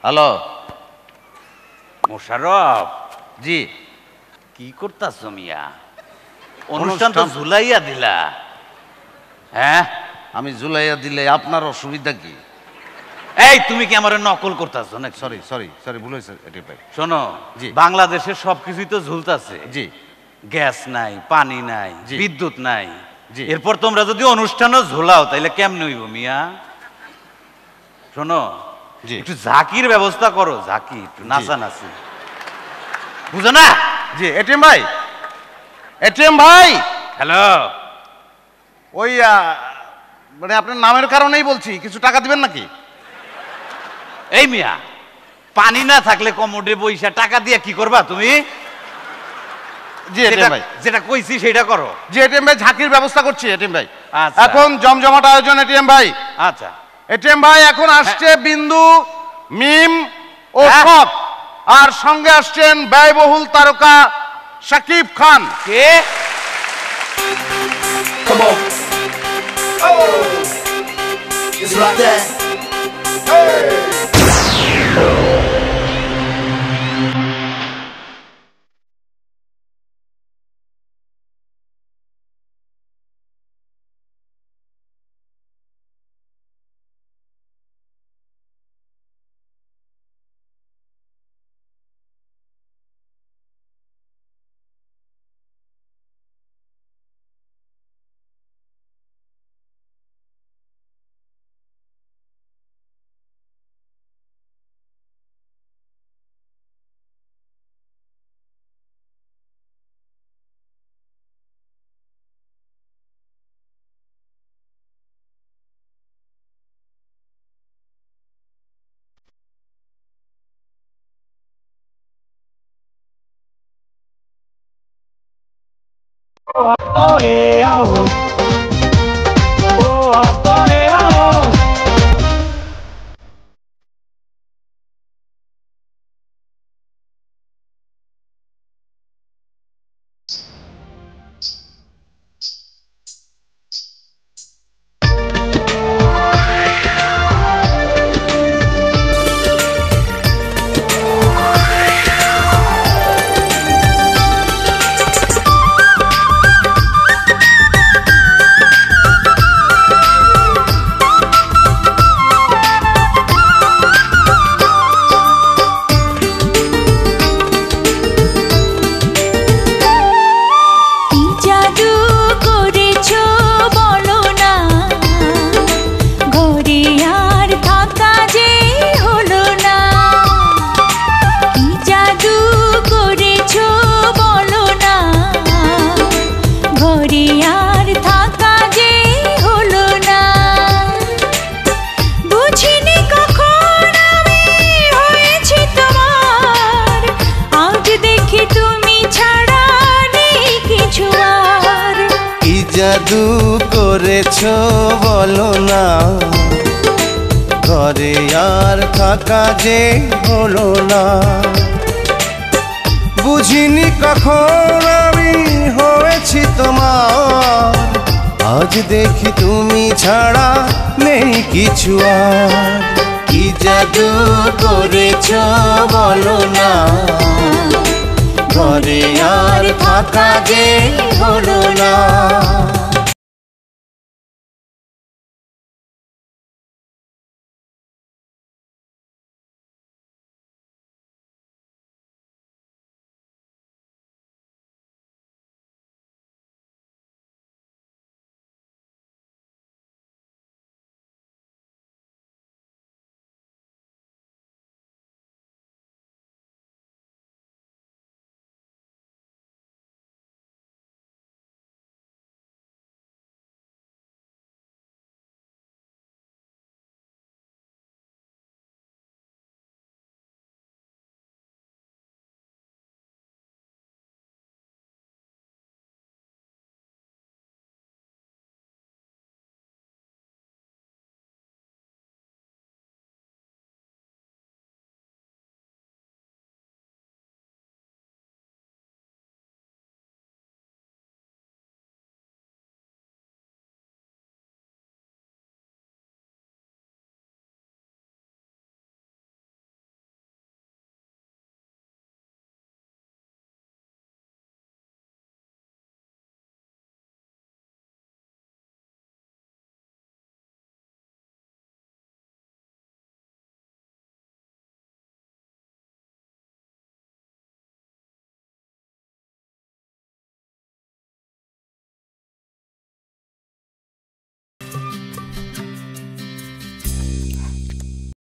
Hello Mosharraf, জি। কি করতাছ মিয়া? অনুষ্ঠান তো ঝুলাইয়া দিলা। হ্যাঁ, আমি জুলাইয়া দিলে আপনার অসুবিধা কি? এই তুমি কি আমার নকল করতেছ নাকি? সরি সরি সরি, ভুল হয়েছে এটি ভাই। শোনো, জি। বাংলাদেশের সবকিছুই তো ঝুলতাছে। জি গ্যাস নাই, পানি নাই, জি। বিদ্যুৎ নাই। জি। এরপর তোমরা যদি অনুষ্ঠানও ঝোলাও তাহলে কেমনে হইব মিয়া? শোনো, জি। একটু ঝাঁকির ব্যবস্থা করো, ঝাঁকি, একটু নাচানাচি, বুঝো না? জি এটিএম ভাই, এটিএম ভাই। হ্যালো, ওই মানে আপনার নামের কারণেই বলছি, কিছু টাকা দিবেন নাকি? এই মিয়া, পানি না থাকলে কমোডে বইসা টাকা দিয়ে কি করবা তুমি? জি এটিএম ভাই, যেটা কইছি সেটা করো। জি এটিএম ভাই, ঝাঁকির ব্যবস্থা করছি এটিএম ভাই। আচ্ছা। এখন জমজমাট আয়োজন এটিএম ভাই। আচ্ছা, এটিএম ভাই এখন আসছে বিন্দু, মিম ও হ্যাঁ। ফক, আর সঙ্গে আসছেন ব্যয়বহুল তারকা শাকিব খান। কে? Come on. Oh, it's like that. Oh yeah, oh yeah. জাদু করেছো বলো না, ঘরে আর থাকা যে হলো না। বুঝিনি কখন আমি হয়েছি তোমার, আজ দেখি তুমি ছাড়া নেই কিছু আর। কি জাদু করেছো বলো না, ঘরে আর থাকা যে হলো না।